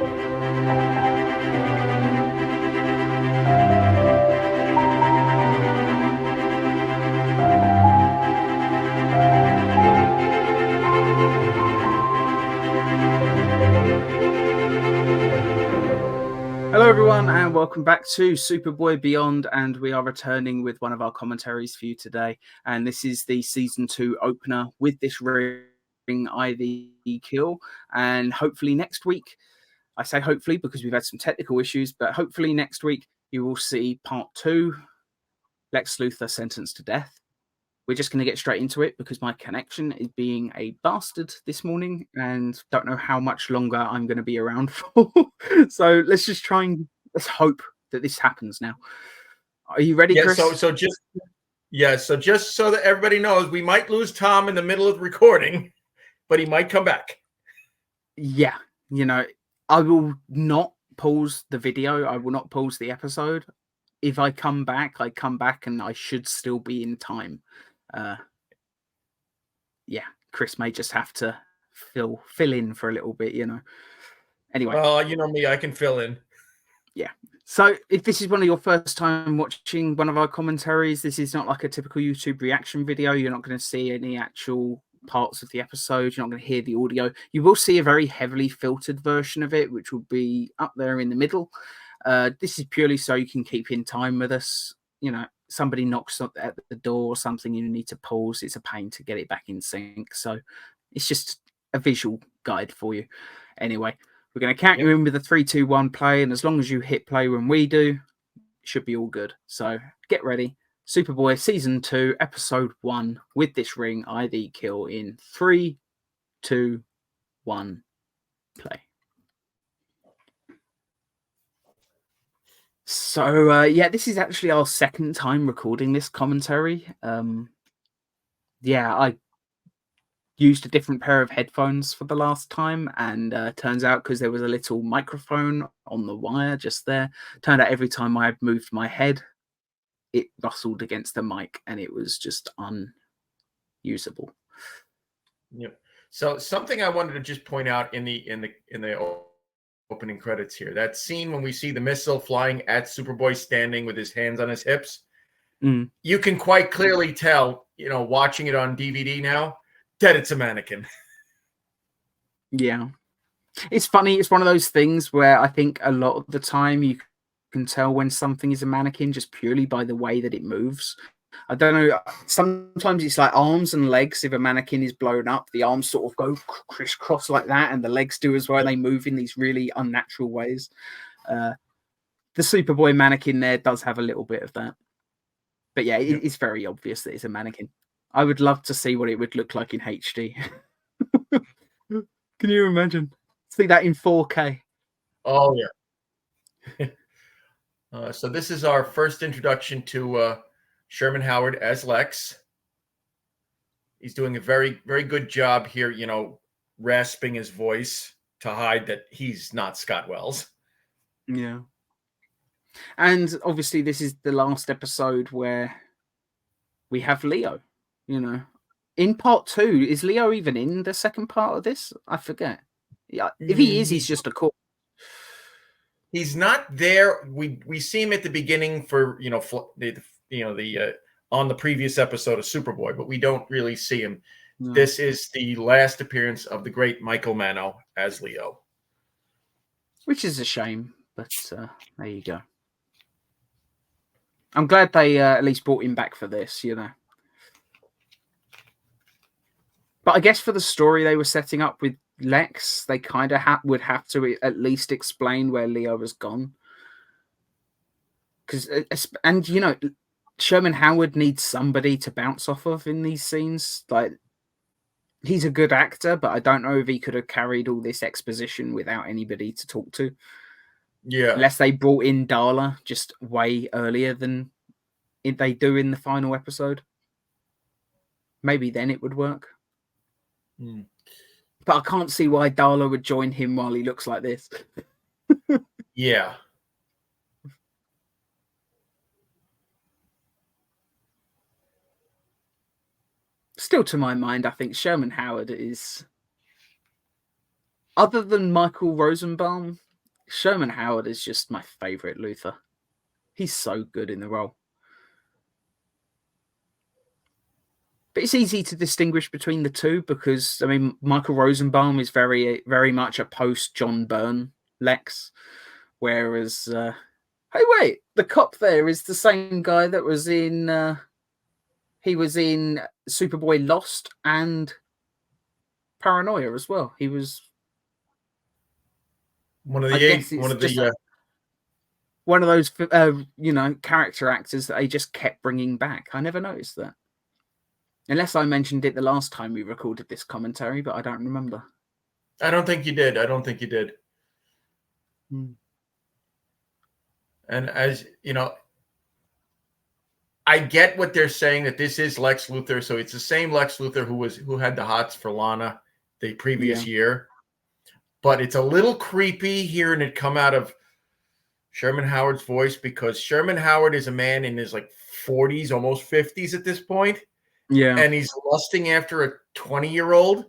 Hello everyone and welcome back to Superboy Beyond, and we are returning with one of our commentaries for you today, and this is the season 2 opener with this ring IV kill, and hopefully next week, I say hopefully because we've had some technical issues, but hopefully next week you will see part 2, Lex Luthor sentenced to death. We're just going to get straight into it because my connection is being a bastard this morning and don't know how much longer I'm going to be around for. So let's just let's hope that this happens now. Are you ready, Chris? So just so that everybody knows, we might lose Tom in the middle of the recording, but he might come back. Yeah, I will not pause the video. I will not pause the episode. If I come back, and I should still be in time. Chris may just have to fill in for a little bit, Anyway. Well, you know me, I can fill in. Yeah. So if this is one of your first time watching one of our commentaries, this is not like a typical YouTube reaction video. You're not going to see any actual parts of the episode. You're not going to hear the audio. You will see a very heavily filtered version of it, which will be up there in the middle. This is purely so you can keep in time with us. Somebody knocks at the door or something, you need to pause. It's a pain to get it back in sync. So it's just a visual guide for you. Anyway, we're going to count you in with a 3, 2, 1 play. And as long as you hit play when we do, it should be all good. So get ready. Superboy Season 2, Episode 1 with this ring IV kill in 3, 2, 1, play. So, this is actually our second time recording this commentary. I used a different pair of headphones for the last time, and turns out because there was a little microphone on the wire just there, turned out every time I moved my head, it rustled against the mic, and it was just unusable. Yep. So something I wanted to just point out in the opening credits here, that scene when we see the missile flying at Superboy standing with his hands on his hips, you can quite clearly tell, watching it on DVD now, that it's a mannequin. Yeah. It's funny. It's one of those things where I think a lot of the time you can tell when something is a mannequin just purely by the way that it moves. I don't know. Sometimes it's like arms and legs. If a mannequin is blown up, the arms sort of go crisscross like that, and the legs do as well. They move in these really unnatural ways. The Superboy mannequin there does have a little bit of that. But yeah, it's very obvious that it's a mannequin. I would love to see what it would look like in HD. Can you imagine? See that in 4K. Oh, yeah. So this is our first introduction to Sherman Howard as Lex. He's doing a very, very good job here, rasping his voice to hide that he's not Scott Wells. Yeah. And obviously this is the last episode where we have Leo, In part 2, is Leo even in the second part of this? I forget. Yeah, if he is, he's just a corpse. He's not there. We see him at the beginning for, on the previous episode of Superboy, but we don't really see him. No. This is the last appearance of the great Michael Mano as Leo. Which is a shame, but there you go. I'm glad they at least brought him back for this, But I guess for the story they were setting up with Lex, they kind of would have to at least explain where Leo has gone. And Sherman Howard needs somebody to bounce off of in these scenes. Like, he's a good actor, but I don't know if he could have carried all this exposition without anybody to talk to. Yeah. Unless they brought in Darla just way earlier than they do in the final episode. Maybe then it would work. But I can't see why Darla would join him while he looks like this. Yeah. Still, to my mind, I think Sherman Howard is, other than Michael Rosenbaum, Sherman Howard is just my favorite Luthor. He's so good in the role. But it's easy to distinguish between the two because, I mean, Michael Rosenbaum is very, very much a post-John Byrne Lex, whereas, hey, wait, the cop there is the same guy that was in, he was in Superboy Lost and Paranoia as well. He was one of the one of those, character actors that they just kept bringing back. I never noticed that. Unless I mentioned it the last time we recorded this commentary, but I don't remember. I don't think you did. And as you know, I get what they're saying, that this is Lex Luthor, so it's the same Lex Luthor who had the hots for Lana the previous year. But it's a little creepy hearing it come out of Sherman Howard's voice, because Sherman Howard is a man in his 40s, almost 50s at this point. Yeah. And he's lusting after a 20-year-old.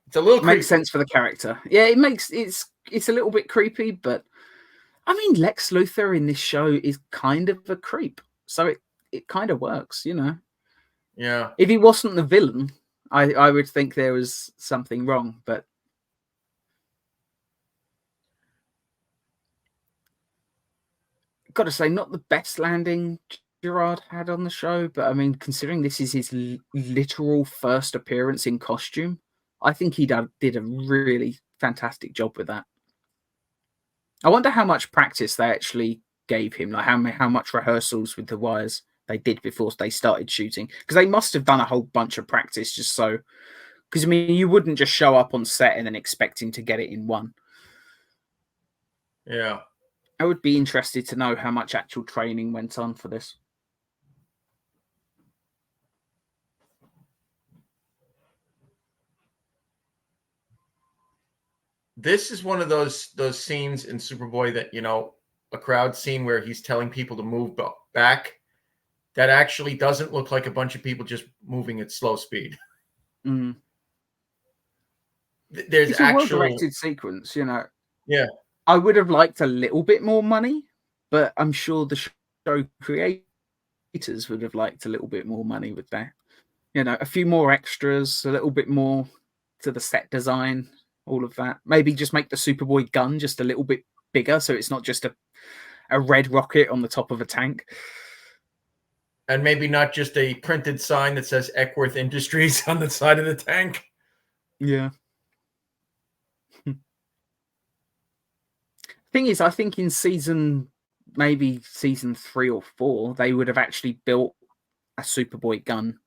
It's a little creepy. Makes sense for the character. Yeah, it's a little bit creepy, but I mean, Lex Luthor in this show is kind of a creep. So it kind of works, Yeah. If he wasn't the villain, I would think there was something wrong, but got to say, not the best landing Gerard had on the show, but I mean, considering this is his literal first appearance in costume, I think he did a really fantastic job with that. I wonder how much practice they actually gave him, like how much rehearsals with the wires they did before they started shooting, because they must have done a whole bunch of practice just so. Because I mean, you wouldn't just show up on set and then expecting to get it in one. Yeah. I would be interested to know how much actual training went on for this. This is one of those scenes in Superboy that, a crowd scene where he's telling people to move back, that actually doesn't look like a bunch of people just moving at slow speed. Mm. There's it's a well-directed sequence, Yeah. I would have liked a little bit more money, but I'm sure the show creators would have liked a little bit more money with that. A few more extras, a little bit more to the set design, all of that. Maybe just make the Superboy gun just a little bit bigger, so it's not just a red rocket on the top of a tank. And maybe not just a printed sign that says Eckworth Industries on the side of the tank. Yeah. Thing is, I think in maybe season 3 or 4, they would have actually built a Superboy gun,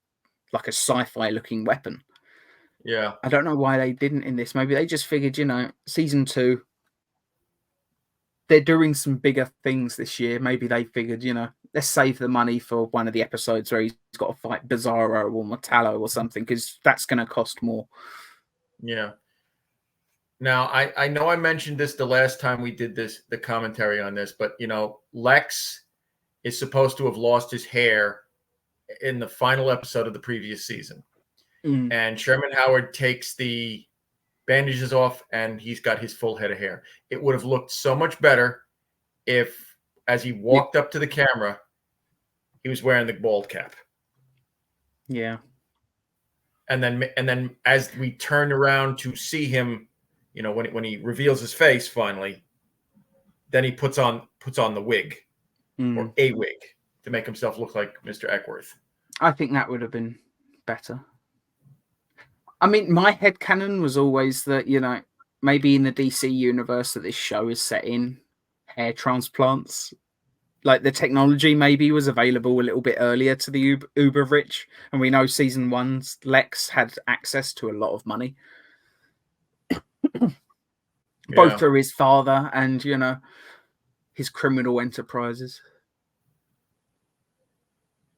like a sci-fi looking weapon. Yeah. I don't know why they didn't in this. Maybe they just figured, season 2, they're doing some bigger things this year. Maybe they figured, let's save the money for one of the episodes where he's got to fight Bizarro or Metallo or something, because that's going to cost more. Yeah. Now, I know I mentioned this the last time we did the commentary on this, but, Lex is supposed to have lost his hair in the final episode of the previous season. Mm. And Sherman Howard takes the bandages off and he's got his full head of hair. It would have looked so much better if, as he walked up to the camera, he was wearing the bald cap. Yeah. And then as we turn around to see him, when he reveals his face finally, then he puts on the wig or a wig to make himself look like Mr. Eckworth. I think that would have been better. I mean, my headcanon was always that, maybe in the DC universe that this show is set in, hair transplants, like the technology maybe was available a little bit earlier to the uber rich. And we know season 1's Lex had access to a lot of money. Both through his father and, his criminal enterprises.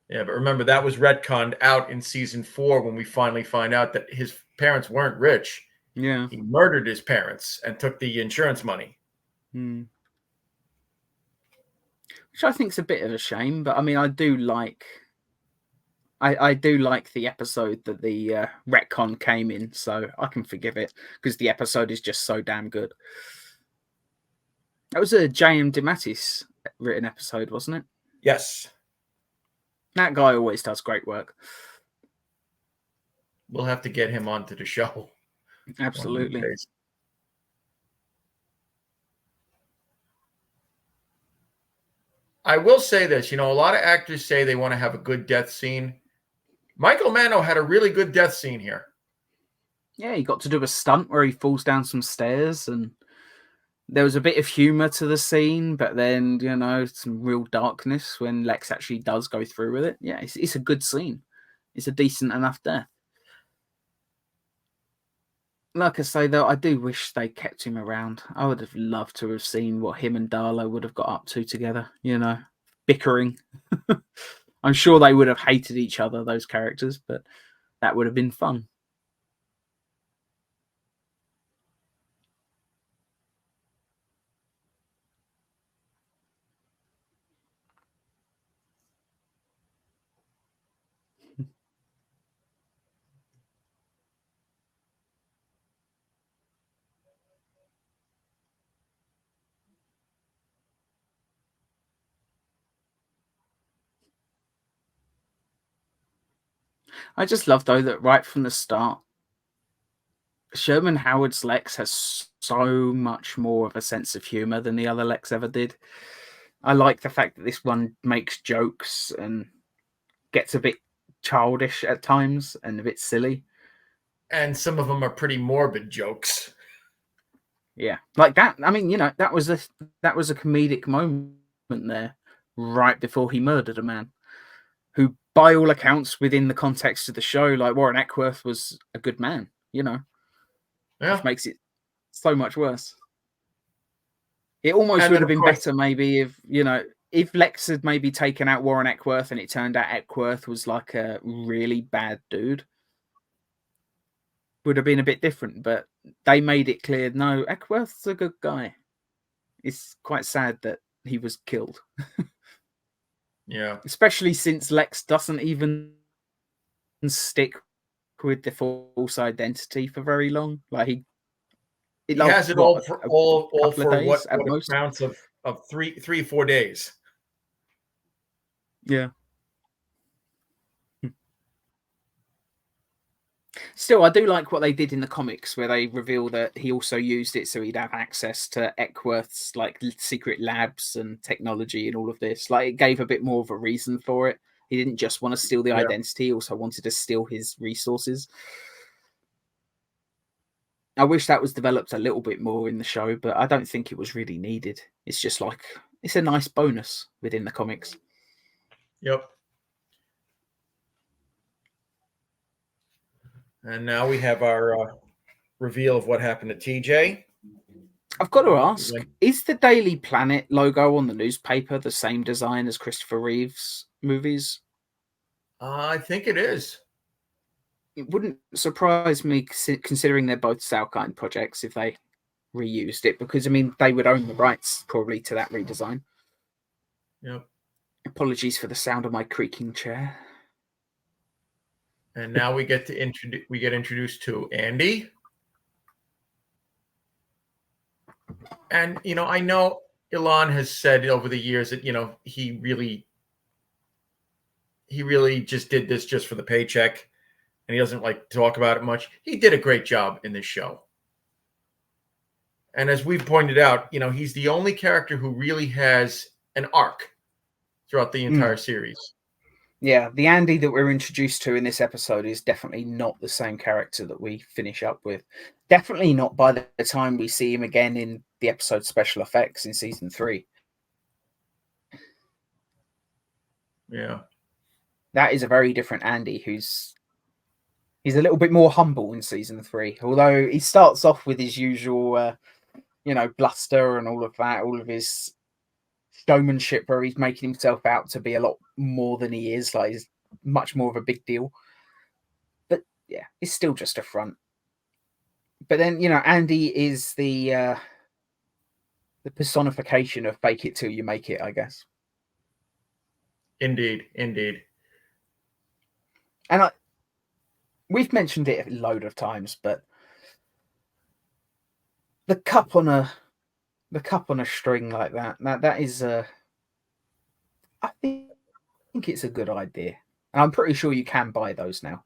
Yeah, but remember, that was retconned out in season 4 when we finally find out that his parents weren't rich. Yeah. He murdered his parents and took the insurance money. Which I think is a bit of a shame, but I mean, I do like the episode that the retcon came in, so I can forgive it because the episode is just so damn good. That was a J.M. DeMatteis written episode, wasn't it? Yes. That guy always does great work. We'll have to get him onto the show. Absolutely. I will say this, a lot of actors say they want to have a good death scene. Michael Manno had a really good death scene here. Yeah, he got to do a stunt where he falls down some stairs, and there was a bit of humor to the scene, but then, some real darkness when Lex actually does go through with it. Yeah, it's a good scene. It's a decent enough death. Like I say, though, I do wish they kept him around. I would have loved to have seen what him and Darla would have got up to together, bickering. I'm sure they would have hated each other, those characters, but that would have been fun. I just love, though, that right from the start, Sherman Howard's Lex has so much more of a sense of humor than the other Lex ever did. I like the fact that this one makes jokes and gets a bit childish at times and a bit silly. And some of them are pretty morbid jokes. Yeah, like that. I mean, that was a comedic moment there, right before he murdered a man who, by all accounts, within the context of the show, like Warren Eckworth was a good man, which makes it so much worse. It almost would have been better maybe if Lex had maybe taken out Warren Eckworth and it turned out Eckworth was like a really bad dude. Would have been a bit different, but they made it clear, no, Eckworth's a good guy. It's quite sad that he was killed. Yeah. Especially since Lex doesn't even stick with the false identity for very long. Like he has it all for what amounts of 3-4 days. Yeah. Still, I do like what they did in the comics, where they reveal that he also used it so he'd have access to Eckworth's like secret labs and technology and all of this. Like, it gave a bit more of a reason for it. He didn't just want to steal the identity; he also wanted to steal his resources. I wish that was developed a little bit more in the show, but I don't think it was really needed. It's just like, it's a nice bonus within the comics. Yep. And now we have our reveal of what happened to TJ. I've got to ask, is the Daily Planet logo on the newspaper the same design as Christopher Reeve's movies? I think it is. It wouldn't surprise me, considering they're both Salkind projects, if they reused it, because, I mean, they would own the rights probably to that redesign. Yep. Apologies for the sound of my creaking chair. And now we get introduced to Andy. And, I know Ilan has said over the years that, he really just did this just for the paycheck, and he doesn't like to talk about it much. He did a great job in this show. And as we've pointed out, he's the only character who really has an arc throughout the entire series. Yeah, the Andy that we're introduced to in this episode is definitely not the same character that we finish up with. Definitely not by the time we see him again in the episode Special Effects in season 3. Yeah. That is a very different Andy he's a little bit more humble in season 3. Although he starts off with his usual, bluster and all of that, all of his showmanship where he's making himself out to be a lot more than he is. Like, he's much more of a big deal. But yeah, it's still just a front. But then, Andy is the personification of fake it till you make it, I guess. Indeed. And we've mentioned it a load of times, but the cup on a The cup on a string like that. That is I think it's a good idea. And I'm pretty sure you can buy those now.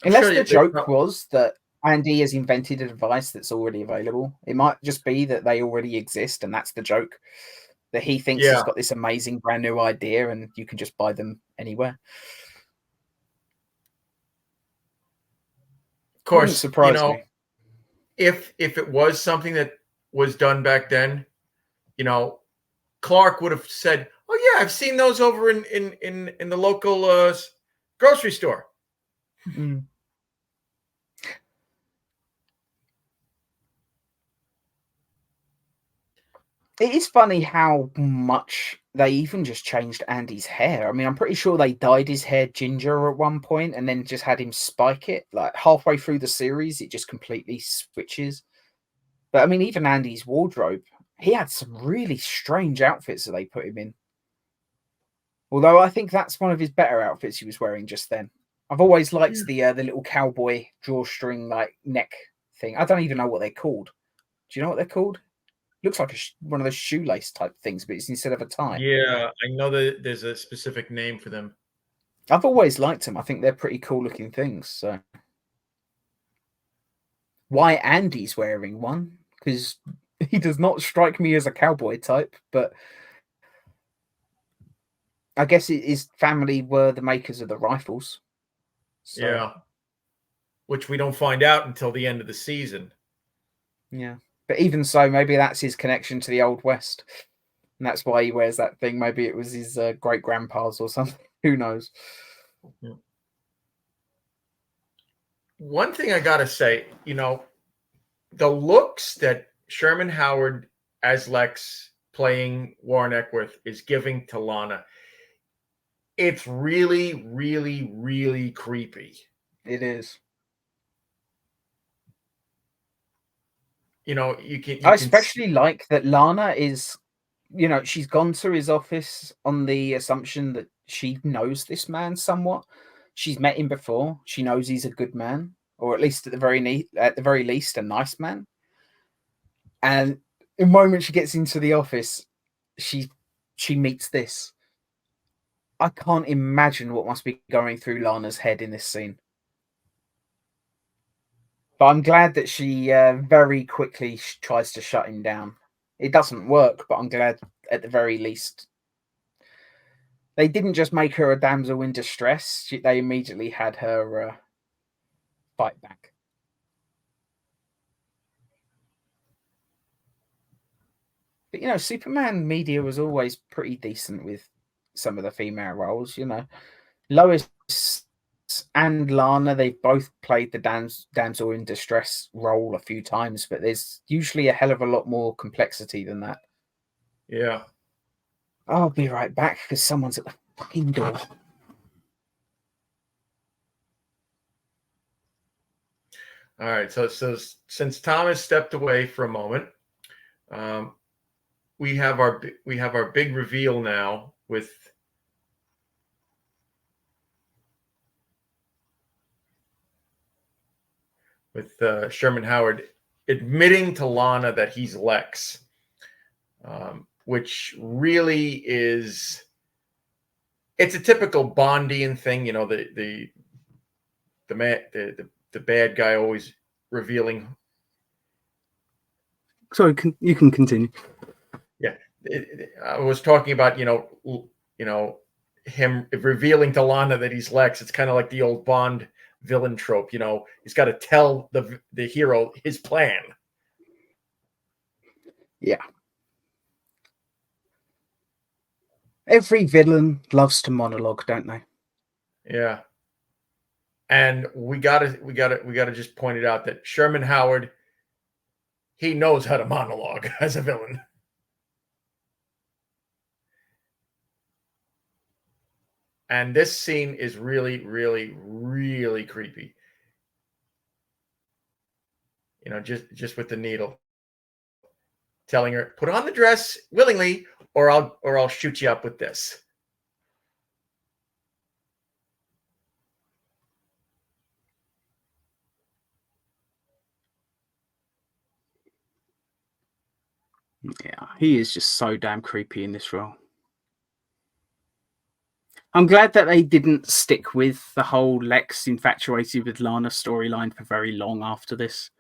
Unless the joke was that Andy has invented a device that's already available. It might just be that they already exist, and that's the joke. That he thinks he's got this amazing brand new idea, and you can just buy them anywhere. Of course, wouldn't surprise me. If it was something that was done back then, Clark would have said, "Oh yeah, I've seen those over in the local grocery store." Mm. It is funny how much they even just changed Andy's hair. I mean, I'm pretty sure they dyed his hair ginger at one point and then just had him spike it. Like halfway through the series, it just completely switches. But I mean, even Andy's wardrobe, he had some really strange outfits that they put him in. Although I think that's one of his better outfits he was wearing just then. I've always liked the little cowboy drawstring like neck thing. I don't even know what they're called. Do you know what they're called? Looks like one of those shoelace type things, but it's instead of a tie. Yeah, I know that there's a specific name for them. I've always liked them. I think they're pretty cool looking things. So why Andy's wearing one? Because he does not strike me as a cowboy type, but I guess his family were the makers of the rifles. So. Yeah. Which we don't find out until the end of the season. Yeah. But even so, maybe that's his connection to the Old West. And that's why he wears that thing. Maybe it was his great-grandpa's or something. Who knows? Yeah. One thing I got to say, the looks that Sherman Howard as Lex playing Warren Eckworth is giving to Lana, it's really, really, really creepy. It is. I especially like that Lana is, she's gone to his office on the assumption that she knows this man somewhat. She's met him before. She knows he's a good man, or at least at the very least, a nice man. And the moment she gets into the office, she meets this. I can't imagine what must be going through Lana's head in this scene. But I'm glad that she very quickly tries to shut him down. It doesn't work, but I'm glad at the very least they didn't just make her a damsel in distress. They immediately had her fight back. But Superman media was always pretty decent with some of the female roles. Lois and Lana, they've both played the damsel in distress role a few times, but there's usually a hell of a lot more complexity than that. Yeah. I'll be right back because someone's at the fucking door. All right. So since Thomas stepped away for a moment, we have our big reveal now with Sherman Howard admitting to Lana that he's Lex, which really is, it's a typical Bondian thing, the bad guy always revealing. Sorry, you can continue. Yeah, I was talking about him revealing to Lana that he's Lex. It's kind of like the old Bond villain trope. He's got to tell the hero his plan. Yeah. Every villain loves to monologue, don't they? Yeah. And we gotta just point it out that Sherman Howard, he knows how to monologue as a villain. And this scene is really, really, really creepy. Just with the needle, telling her, "Put on the dress willingly, or I'll shoot you up with this." Yeah, he is just so damn creepy in this role. I'm glad that they didn't stick with the whole Lex infatuated with Lana storyline for very long after this.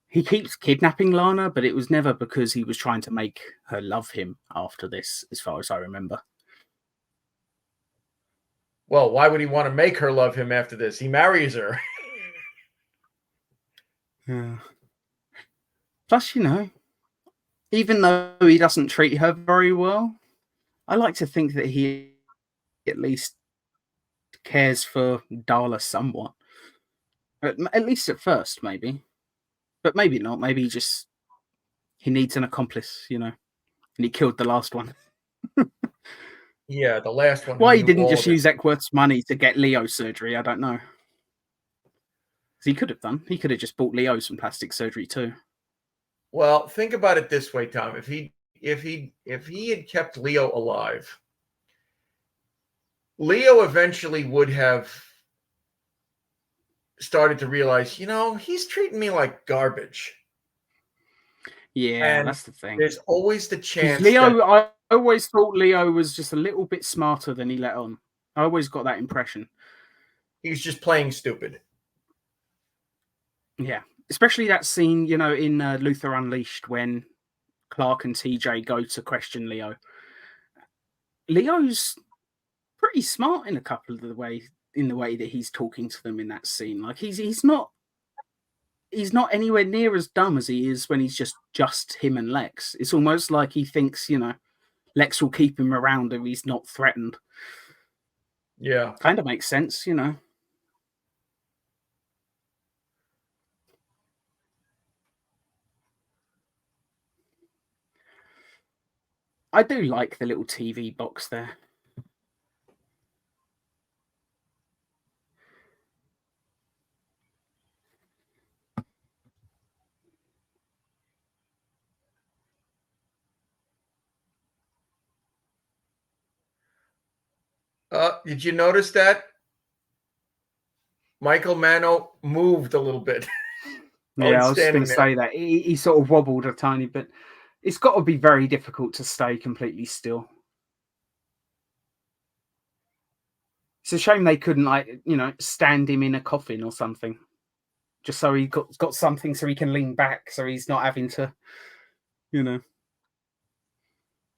He keeps kidnapping Lana, but it was never because he was trying to make her love him after this, as far as I remember. Well, why would he want to make her love him after this? He marries her. Yeah. Plus, even though he doesn't treat her very well, I like to think that he at least cares for Darla somewhat. At least at first, maybe. But maybe not. Maybe he needs an accomplice, and he killed the last one. Yeah, the last one. Why he Knew didn't all just the... use Eckworth's money to get Leo surgery, I don't know. He could have done. He could have just bought Leo some plastic surgery too. Well, think about it this way, Tom. If he had kept Leo alive, Leo eventually would have started to realize, he's treating me like garbage. Yeah, And that's the thing. there's always the chance Leo, I always thought Leo was just a little bit smarter than he let on. I always got that impression. He's just playing stupid. Yeah, especially that scene, in Luther Unleashed when Clark and TJ go to question Leo. Leo's pretty smart in a couple of the way that he's talking to them in that scene. Like he's not anywhere near as dumb as he is when he's just him and Lex. It's almost like he thinks, Lex will keep him around if he's not threatened. Yeah. Kind of makes sense, I do like the little TV box there. Did you notice that? Michael Mano moved a little bit. Yeah, I was going to say that. He sort of wobbled a tiny bit. It's got to be very difficult to stay completely still. It's a shame they couldn't, stand him in a coffin or something. Just so he got something so he can lean back, so he's not having to,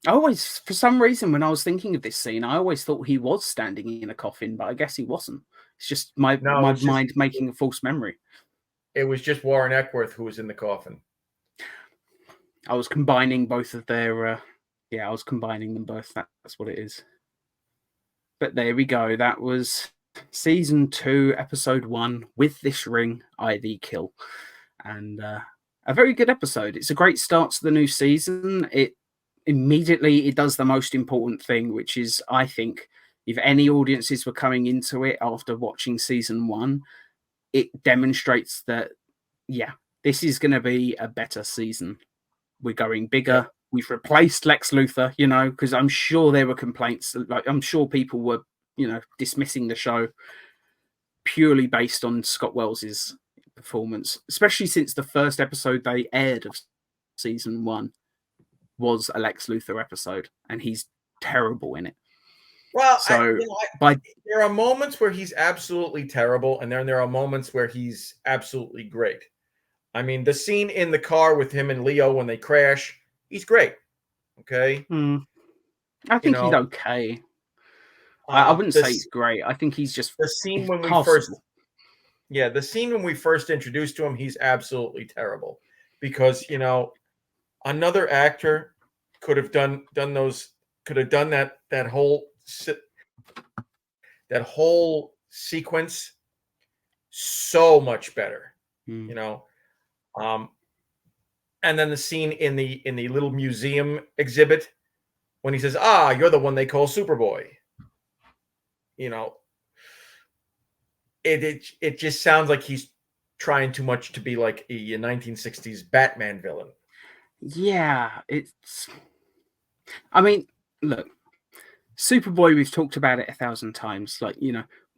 I always, for some reason, when I was thinking of this scene, I always thought he was standing in a coffin, but I guess he wasn't. It's just my mind making a false memory. It was just Warren Eckworth who was in the coffin. I was combining both of their, I was combining them both. That's what it is. But there we go. That was season 2, episode 1, With This Ring, I Thee Kill. And a very good episode. It's a great start to the new season. It does the most important thing, which is, I think, if any audiences were coming into it after watching season 1, it demonstrates that, this is going to be a better season. We're going bigger. Yeah. We've replaced Lex Luthor, because I'm sure there were complaints. Like, I'm sure people were, dismissing the show purely based on Scott Wells's performance, especially since the first episode they aired of season 1 was a Lex Luthor episode, and he's terrible in it. Well, so there are moments where he's absolutely terrible, and then there are moments where he's absolutely great. I mean, the scene in the car with him and Leo when they crash, he's great. Okay. I think he's okay. I wouldn't say he's great. I think he's just the scene when passable. the scene when we first introduced to him, he's absolutely terrible because another actor could have done that whole sequence so much better, and then the scene in the little museum exhibit when he says, "You're the one they call Superboy." It just sounds like he's trying too much to be like a 1960s Batman villain. Yeah, I mean, look, Superboy, we've talked about it 1,000 times. Like,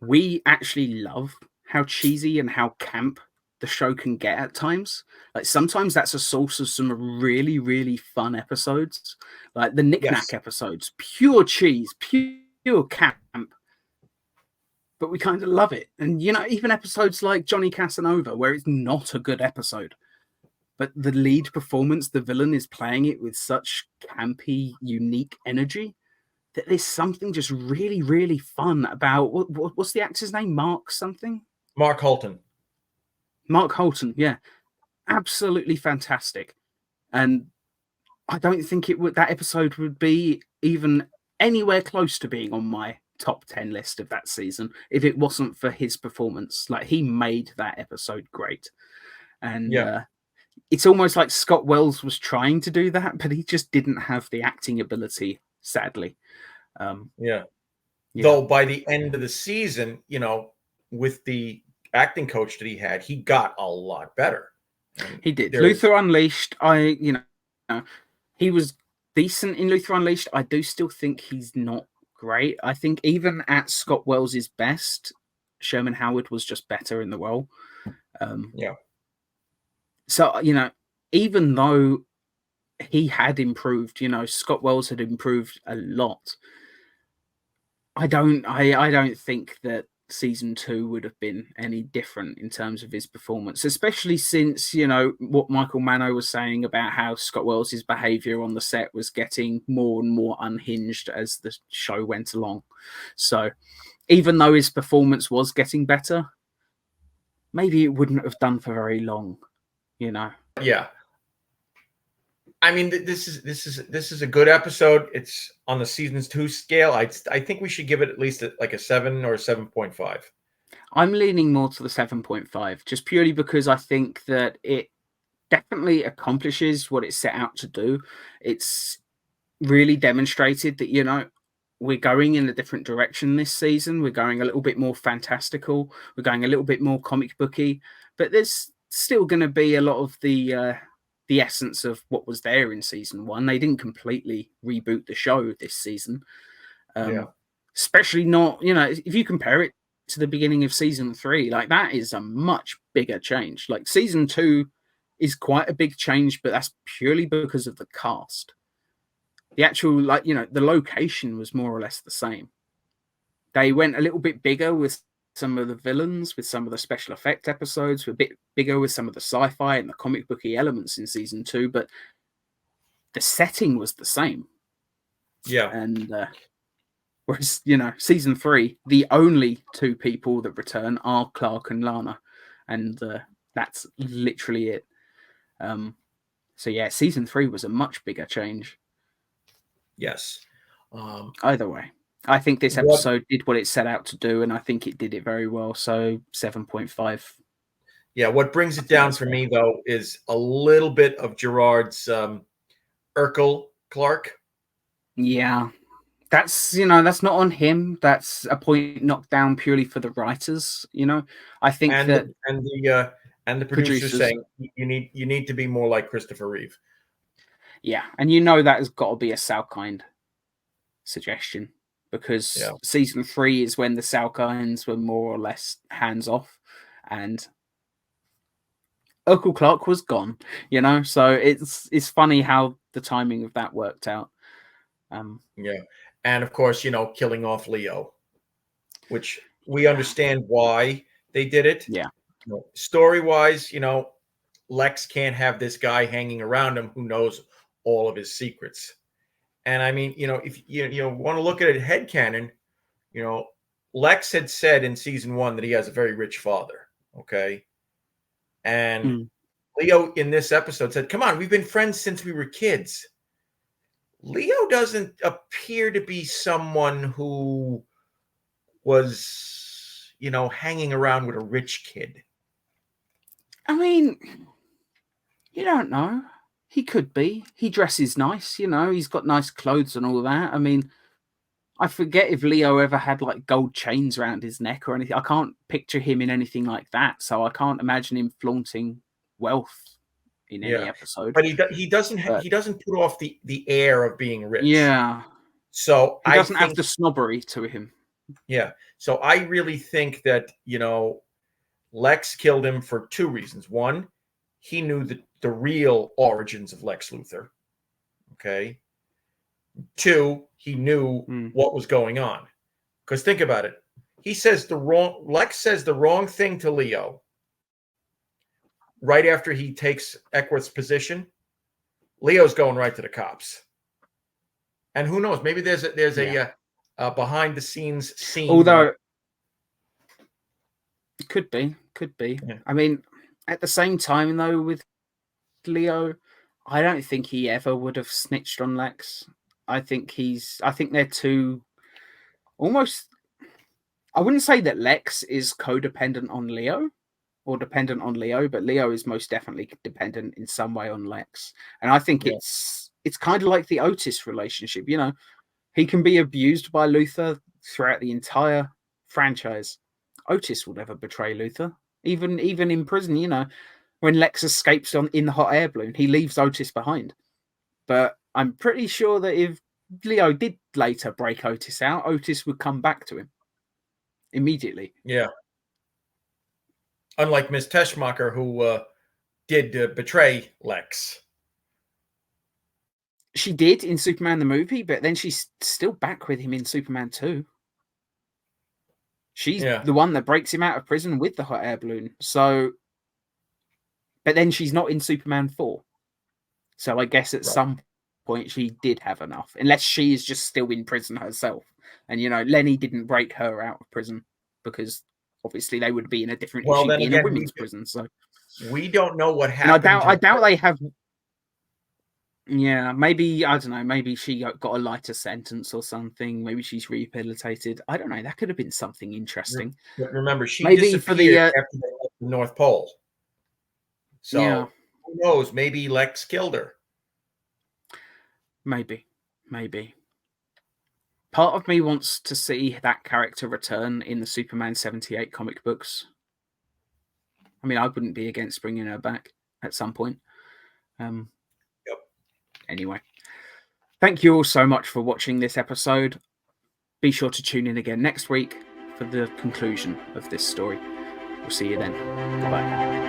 we actually love how cheesy and how camp the show can get at times. Like sometimes that's a source of some really, really fun episodes, like the Knick-Knack episodes, pure cheese, pure camp. But we kind of love it. And, you know, even episodes like Johnny Casanova, where it's not a good episode, but the lead performance, the villain is playing it with such campy, unique energy that there's something just really, really fun about what's the actor's name? Mark something? Mark Holton. Mark Holton, yeah. Absolutely fantastic. And I don't think that episode would be even anywhere close to being on my top 10 list of that season if it wasn't for his performance. Like, he made that episode great. And it's almost like Scott Wells was trying to do that, but he just didn't have the acting ability, sadly. Though by the end of the season, you know, with the acting coach that he got a lot better. He did. Luther Unleashed, he was decent in Luther Unleashed. I do still think he's not great. I think even at Scott Wells' best, Sherman Howard was just better in the role. So, you know, even though he had improved, you know, Scott Wells had improved a lot. I don't think that season 2 would have been any different in terms of his performance, especially since, you know, what Michael Manno was saying about how Scott Wells' behavior on the set was getting more and more unhinged as the show went along. So even though his performance was getting better, maybe it wouldn't have done for very long, you know. Yeah. I mean, this is a good episode. It's on the seasons 2 scale. I think we should give it at least like a 7 or a 7.5. I'm leaning more to the 7.5, just purely because I think that it definitely accomplishes what it set out to do. It's really demonstrated that, you know, we're going in a different direction this season. We're going a little bit more fantastical. We're going a little bit more comic booky, but there's still going to be a lot of the essence of what was there in season 1. They didn't completely reboot the show this season. Especially not, you know, if you compare it to the beginning of season 3, like that is a much bigger change. Like season 2 is quite a big change, but that's purely because of the cast. The actual, like, you know, the location was more or less the same. They went a little bit bigger with some of the villains, with some of the special effect episodes, were a bit bigger with some of the sci-fi and the comic booky elements in season 2, but the setting was the same. And whereas, you know, season 3, the only 2 people that return are Clark and Lana, and that's literally it. So yeah, season 3 was a much bigger change. Yes. Either way, I think this episode did what it set out to do, and I think it did it very well. So 7.5. Yeah, what brings it down for me, though, is a little bit of Gerard's Urkel Clark. Yeah. That's, you know, that's not on him. That's a point knocked down purely for the writers, you know. I think that and the producers saying you need to be more like Christopher Reeve. Yeah, and you know that has got to be a Salkind suggestion, because season 3 is when the Salkinds were more or less hands off, and Urkel Clark was gone, you know. So it's funny how the timing of that worked out. And of course, you know, killing off Leo, which we understand why they did it. Yeah. You know, story-wise, you know, Lex can't have this guy hanging around him who knows all of his secrets. And I mean, you know, if you want to look at it headcanon, you know, Lex had said in season 1 that he has a very rich father. Okay. And Leo in this episode said, "Come on, we've been friends since we were kids." Leo doesn't appear to be someone who was, you know, hanging around with a rich kid. I mean, you don't know. He could be. He dresses nice, you know. He's got nice clothes and all that. I mean, I forget if Leo ever had like gold chains around his neck or anything. I can't picture him in anything like that, so I can't imagine him flaunting wealth in any episode. But he doesn't put off the air of being rich. Yeah. So he doesn't have the snobbery to him. Yeah. So I really think that, you know, Lex killed him for two reasons. One, he knew the real origins of Lex Luthor. Okay. Two, he knew what was going on. Because think about it. Lex says the wrong thing to Leo right after he takes Eckworth's position. Leo's going right to the cops. And who knows? Maybe there's a behind the scenes scene. Although it could be. Yeah. I mean, at the same time, though, with Leo, I don't think he ever would have snitched on Lex. I think they're too almost. I wouldn't say that Lex is codependent on Leo or dependent on Leo, but Leo is most definitely dependent in some way on Lex. And I think it's kind of like the Otis relationship. You know, he can be abused by Luthor throughout the entire franchise. Otis will never betray Luthor, even in prison. You know, when Lex escapes in the hot air balloon, he leaves Otis behind. But I'm pretty sure that if Leo did later break Otis out, Otis would come back to him immediately. Yeah. Unlike Miss Teschmacher, who did betray Lex. She did in Superman the movie, but then she's still back with him in Superman 2. She's the one that breaks him out of prison with the hot air balloon. So, but then she's not in Superman 4. So I guess at some point she did have enough, unless she is just still in prison herself. And, you know, Lenny didn't break her out of prison because obviously they would be in a different issue, in a women's prison. So we don't know what happened. And I doubt they have. Yeah, maybe, I don't know, maybe she got a lighter sentence or something. Maybe she's rehabilitated. I don't know. That could have been something interesting. But remember, she maybe disappeared for the after they left the North Pole. So who knows? Maybe Lex killed her. Maybe. Part of me wants to see that character return in the Superman 78 comic books. I mean, I wouldn't be against bringing her back at some point. Anyway, thank you all so much for watching this episode. Be sure to tune in again next week for the conclusion of this story. We'll see you then. Goodbye.